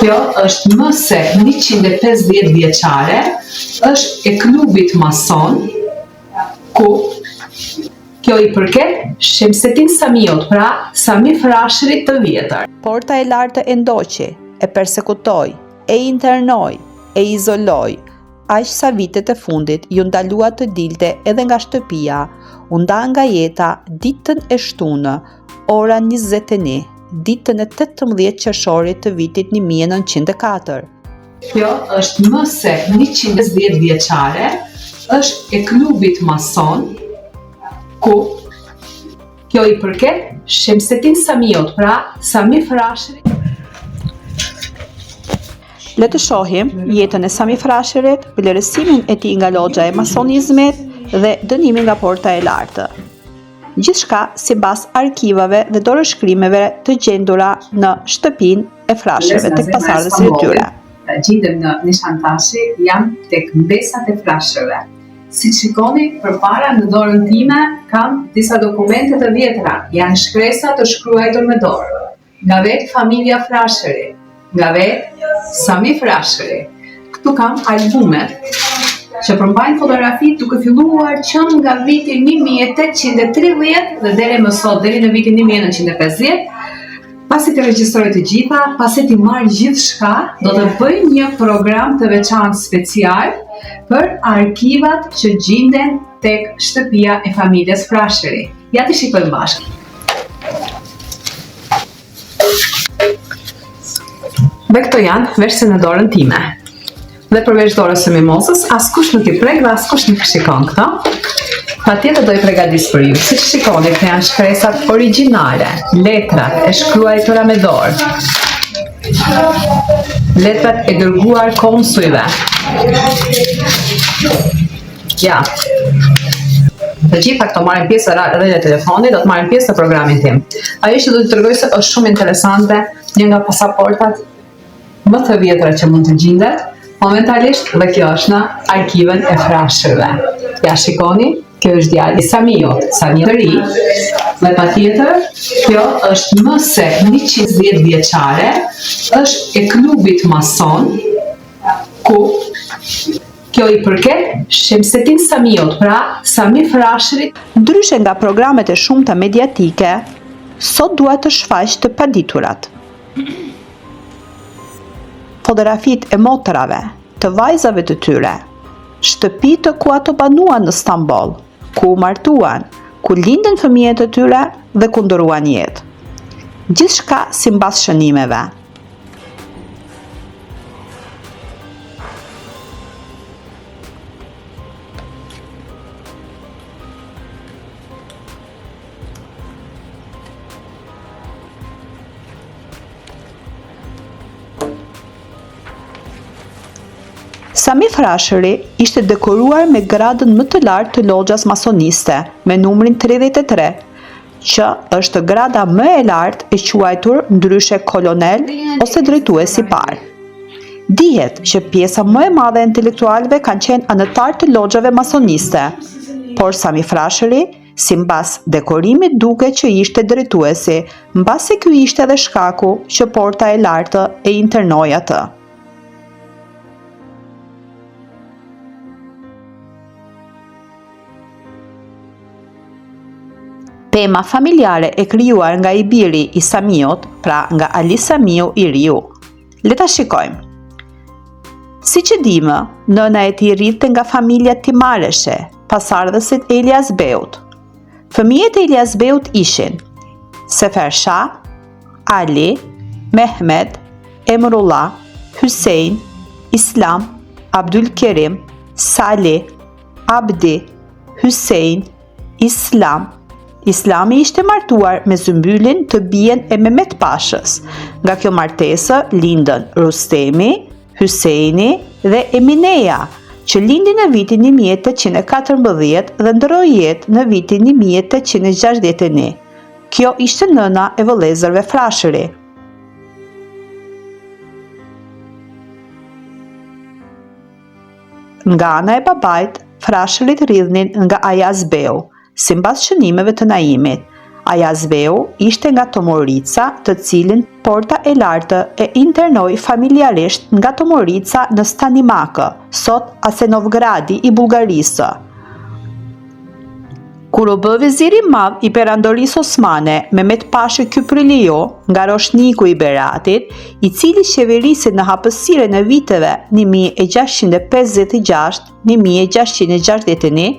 Kjo është më se 150 vjeçare, është e klubit mason, ku kjo i përket Shemsetin Samiut, pra Sami Frashërit të vjetër. Porta e lartë e ndoqi, e persekutoi, e internoi, e izoloi, aq sa vitet e fundit ju ndalua të dilte edhe nga shtëpia, u nda nga jeta ditën e shtunë, ora 21, ditën e 18 qershorit të vitit 1904. Kjo është më se 110 vjeçare, është e klubit mason, ku kjo i përket Shemsetin Samiut, pra Sami Frashërit. Le të shohim jetën e Sami Frashërit, vlerësimin e tij nga logja e masonizmit dhe dënimin nga porta e lartë. Gjithçka sipas arkivave dhe dorëshkrimeve të gjendura në shtëpinë e Frashërëve tek pasardhësit e tyre. Gjendem në Nishantashi, jam tek mbesat e Frashërëve. Si shikoni, përpara në dorën time kam disa dokumente të vjetra, janë shkresa të shkruajtur me dorë, nga vetë familja Frashëri, nga vetë Sami Frashëri. Këtu kam albumet që përmbajnë fotografi duke filluar që nga viti 1830 dhe deri më sot, deri në vitin 1950. Pasi të regjistroj të gjitha, pasi të marr gjithçka, do të bëj një program të veçantë special për arkivat që gjenden tek shtëpia e familjes Frashëri. Ja të shikojmë bashkë. Dhe këto janë verse në dorën time. Dhe përveç dorës së mimosës, askush nuk i prek dhe askush nuk shikon këto. Patjetër do i përgatis për ju. Si shikoni, këto janë shkresat origjinale, letrat e shkruajtura me dorë, letrat e dërguar konsujve. Ja. Të gjitha këto marrin pjesë edhe në telefoni, do të marrin pjesë në programin tim. Ajo që do të tregoj se është shumë interesante, një nga pasaportat më të vjetra që mund të gjendet momentalisht, dhe kjo është në arkivën e Frashërëve. Ja shikoni, kjo është djali Samiut, Sami i ri, dhe patjetër kjo është më se 110 vjeçare, është e klubit mason, ku kjo i përket Shemsetin Samiut, pra Sami Frashërit. Ndryshe nga programet e shumta mediatike, sot dua të shfaq të paditurat. Fotografit e motrave, të vajzave të tyre, shtëpi të ku ato banuan në Stamboll, ku u martuan, ku lindën fëmijët e tyre dhe ku ndëruan jetë. Gjithçka sipas shënimeve. Sami Frashëri ishte dekoruar me gradën më të lartë të logjas masoniste, me numrin 33, që është grada më e lartë e quajtur ndryshe kolonel ose drejtues i parë. Dihet që pjesa më e madhe e intelektualëve kanë qenë anëtar të logjave masoniste, por Sami Frashëri, sipas dekorimit duket që ishte drejtuesi, mbasi ky ishte edhe shkaku që porta e lartë e internoi atë. Tema familjare e krijuar nga i biri i Samiut, pra nga Ali Samiu i riu. Le ta shikojmë. Siç e dimë, nëna e tij rrinte nga familja Timareshe, pasardhësit e Ilyasbeut. Fëmijët e Ilyasbeut ishin Sefer Shah, Ali, Mehmed, Emrullah, Hussein, Islam, Abdul Kerim, Salih, Abdi, Hussein, Islam. Islami ishte martuar me Zymbyllin të bijen e Mehmet Pashës. Nga kjo martesë lindën Rustemi, Hyseini dhe Emineja, që lindi në vitin 1814 dhe ndroi jetë në vitin 1861. Kjo ishte nëna e vëllezërve Frashëri. Nga ana e babait, Frashërit rridhnin nga Ayazbeu. Sipas shënimeve të Naimit, Ajazbeu ishte nga Tomorica, të cilin Porta e Lartë e internoi familjarisht nga Tomorica në Stanimakë, sot Asenovgradi i Bullgarisë. Kur u bë veziri i madh i perandorisë osmane, Mehmet Pashi Kypriliu, nga roshniku i Beratit, i cili qeverisi në hapësirën e viteve 1656-1661,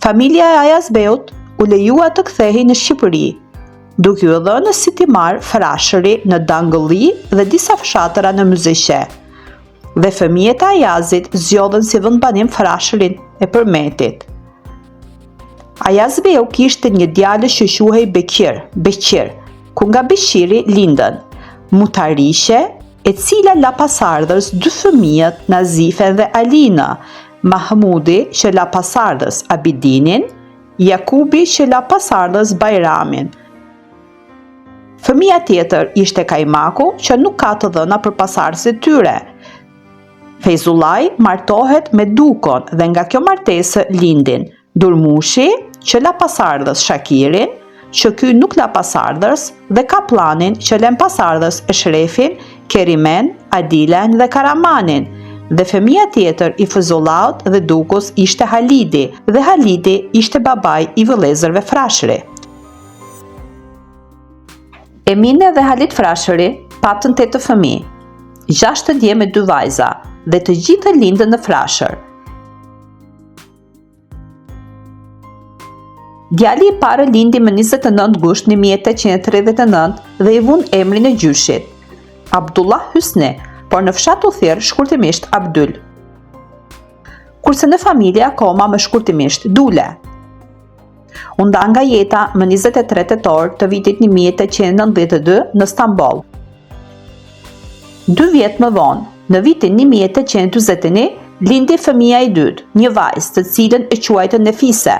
familja e Ajazbeut u lejua të kthehej në Shqipëri, duke u dhënë si timar Frashëri në Dangëlli dhe disa fshatëra në Myzeqe. Dhe fëmijët e Ajazit zgjodhen si vendbanim Frashërin e Përmetit. Ajazbeu kishte një djalë që quhej Beqir, ku nga Beqiri lindën Mutarishe, e cila la pasardhës dy fëmijët Nazifen dhe Alina, Mahmudi që la pasardhës Abidinin, Jakubi që la pasardhës Bajramin. Fëmija tjetër ishte Kajmaku, që nuk ka të dhëna për pasardhës e tyre. Fejzullaj martohet me Dukon dhe nga kjo martesë lindin Durmushi, që la pasardhës Shakirin, që ky nuk la pasardhës, dhe Kaplanin, që len pasardhës Eshrefin, Kerimen, Adilen dhe Karamanin, dhe fëmija tjetër i Fëzullaut dhe Dukus ishte Halidi, dhe Halidi ishte babaj i vëllezërve Frashëri. Emine dhe Halit Frashëri patën 8 fëmijë, 6 dje me 2 vajza, dhe të gjithë lindën në Frashër. Djali i parë lindi më 29 gusht 1839 dhe i vun emrin e gjyshit, Abdullah Hysni, por në fshat u thirr shkurtimisht Abdyl. Kurse në familje akoma më shkurtimisht Dule. U nda nga jeta më 23 tetor të vitit 1892 në Stamboll. 2 vjet më vonë, në vitin 1841, lindi fëmija i dytë, një vajzë të cilën e quajtën Nefise.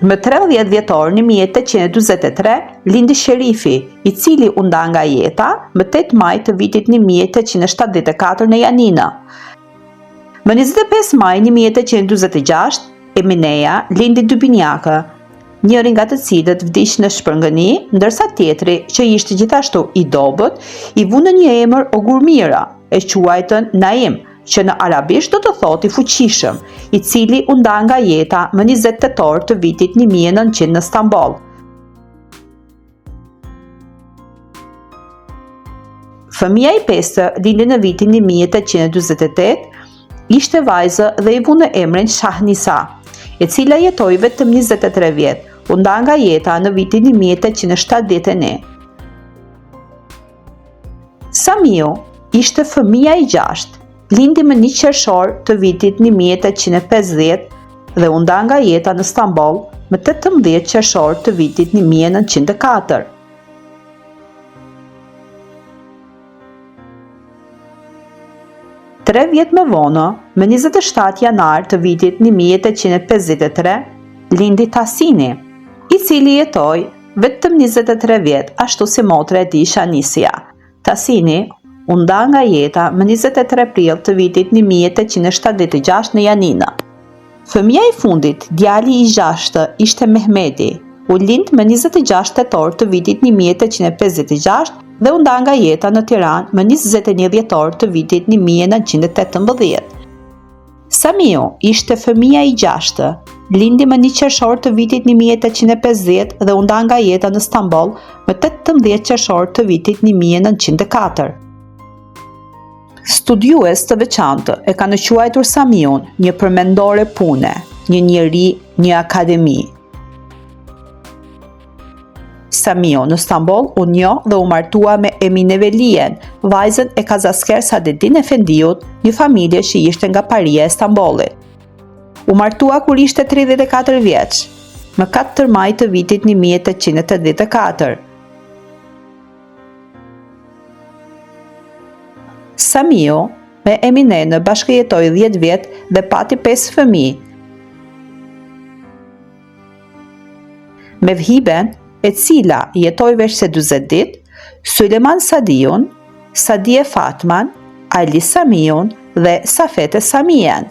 Më 13 dhjetor 1843, lindi Sherifi, i cili u nda nga jeta më 8 maj të vitit 1874 në Janinë. Më 25 maj 1846, Emineja lindi dy binjakë, njëri nga të cilët vdiq në shpërngëni, ndërsa tjetri, që ishte gjithashtu i dobët, i vunë një emër Ogurmira, e quajtën Naim, që në arabisht do të thotë i fuqishëm, i cili u nda nga jeta më 20 tetor të vitit 1900 në Stamboll. Fëmija i pestë lindi në vitin 1848, ishte vajzë dhe i vunë emrin Shahnisa, e cila jetoi vetëm 23 vjet, u nda nga jeta në vitin 1871. Samiu ishte fëmija i 6, lindi më 1 qershor të vitit 1850 dhe u nda nga jeta në Stamboll më 18 qershor të vitit 1904. Tre vjet më vonë, më 27 janar të vitit 1853, lindi Tasini, i cili jetoi vetëm 23 vjet, ashtu si motra e tij Shanisja. Tasini u nda nga jeta më 23 prill të vitit 1876 në Janinë. Fëmija i fundit, djali i 6, ishte Mehmeti, u lind më 26 tetor të vitit 1856 dhe u nda nga jeta në Tiranë më 21 dhjetor të vitit 1918. Samiu ishte fëmija i 6, lindi më 1 qershor të vitit 1850 dhe u nda nga jeta në Stamboll më 18 qershor të vitit 1904. Studiues të veçantë e kanë quajtur Samiun një përmendore pune, një njeri, një akademi. Samiu në Stamboll u njoh dhe u martua me Emine Velien, vajzën e kazasker Sadettin Efendiut, një familje që ishte nga paria e Stambollit. U martua kur ishte 34 vjeç, më 4 maj të vitit 1884. Samiu me Emine në bashkëjetoi 10 vjet dhe pati 5 fëmijë. Me Vhiben, e cila jetoi veç se 40 ditë, Sulejman Sadiun, Sadie Fatman, Ali Samiun dhe Safete Samien.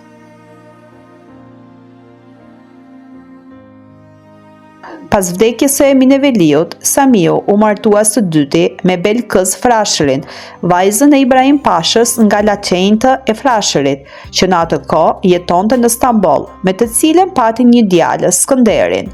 Pas vdekjes së Emineveliut, Samiu u martua së dyti me Belkız Frashërin, vajzën e Ibrahim Pashës nga Laçenjtë e Frashërit, që në atë kohë jetonte në Stamboll, me të cilën pati një djalë, Skënderin.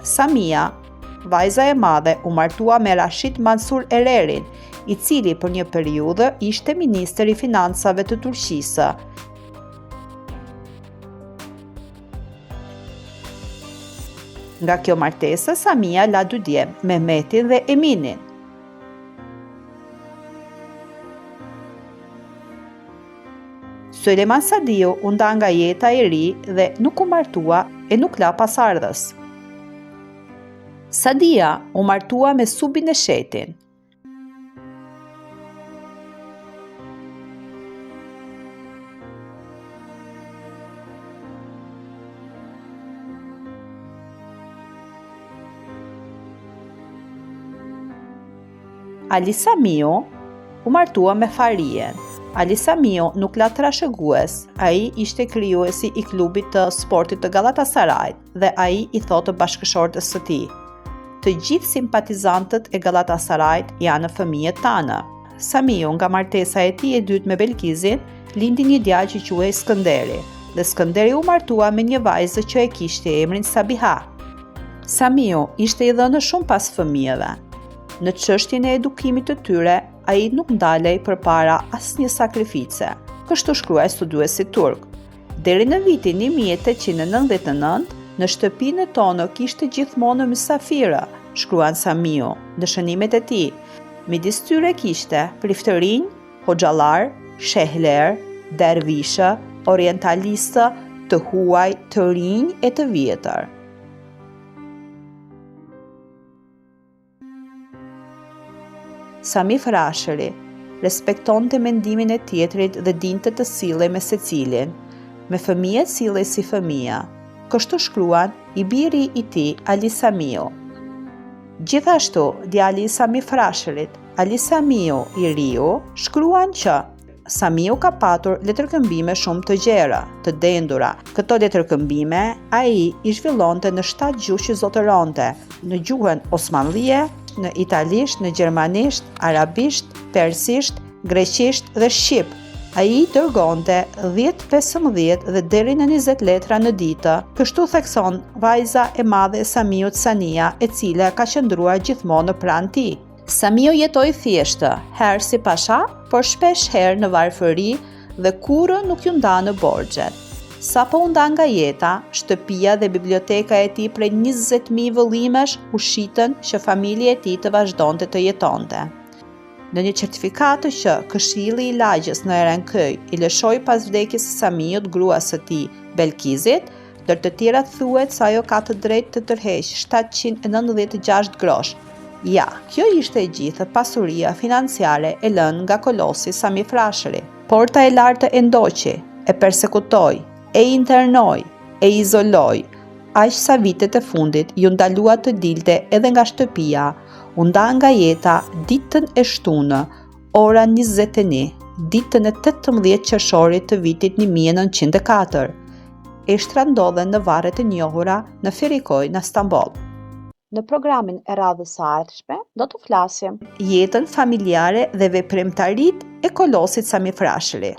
Samia, vajza e madhe, u martua me Rashid Mansur Ererin, i cili për një periudhë ishte ministër i financave të Turqisë. Nga kjo martesë, Samia la dy djem, Mehmetin dhe Eminin. Sulejman Sadiu u nda nga jeta e ri dhe nuk u martua e nuk la pasardhës. Sadia u martua me Subin e Shetin. Ali Samiu u martua me Farien. Ali Samiu nuk la trashëgues, ai ishte krijuesi i klubit të sportit të Galatasarajt dhe ai i thotë bashkëshortës së tij: "Të gjithë simpatizantët e Galatasarajt janë fëmijët tanë." Samiu, nga martesa e tij e dytë me Belkizin, lindi një djalë që quhej Skënderi, dhe Skënderi u martua me një vajzë që e kishte emrin Sabiha. Samiu ishte i dhënë shumë pas fëmijëve. Në çështjen e edukimit të tyre, ai nuk ndalej përpara asnjë sakrifice, kështu shkruaj studiuesi turk. Deri në vitin 1899, në shtëpinë tonë kishte gjithmonë mysafirë, shkruan Samiu në shënimet e tij. Midis tyre kishte priftërinj, hoxhallar, shehler, dervishë, orientalistë, të huaj, të rinj e të vjetër. Sami Frashëri respektonte mendimin e tjetrit dhe dinte të sillej me secilin. Me fëmijët sillej si fëmija. Kështu shkruan i biri i tij, Ali Samiu. Gjithashtu, djali i Sami Frashërit, Ali Samiu i riu, shkruan që Samiu ka patur letërkëmbime shumë të gjera, të dendura. Këto letërkëmbime ai i zhvillonte në 7 gjuhë që zotëronte, në gjuhën osmanlie, në italisht, në gjermanisht, arabisht, persisht, greqisht dhe shqip. Ai dërgonte 10, 15 dhe deri në 20 letra në ditë, kështu thekson vajza e madhe e Samiut, Sania, e cila ka qëndruar gjithmonë pranë tij. Samiu jetoi thjeshtë, herë si pasha, por shpesh herë në varfëri dhe kurrë nuk ju nda në borxhet. Sapo u nda nga jeta, shtëpia dhe biblioteka e tij prej 20.000 vëllimesh u shitën që familja e tij të vazhdonte të jetonte. Në një certifikat që Këshilli i Lagjës në Erenköy i lëshoi pas vdekjes së Samiut, gruas së tij, Belkizit, ndër të tjerat thuhet se ajo ka të drejtë të tërheqë 796 grosh. Ja, kjo ishte e gjithë pasuria financiare e lënë nga kolosi Sami Frashëri. Porta e lartë e ndoqi, e persekutoi, e internoi, e izoloi, aq sa vitet e fundit ju ndalua të dilte edhe nga shtëpia, u nda nga jeta ditën e shtunë, ora 21, ditën e 18 qershorit të vitit 1904. Eshtra ndodhen në varret e njohura në Ferikoj në Stamboll. Në programin e radhës së ardhshme do të flasim jetën familjare dhe veprimtaritë e kolosit Sami Frashëri.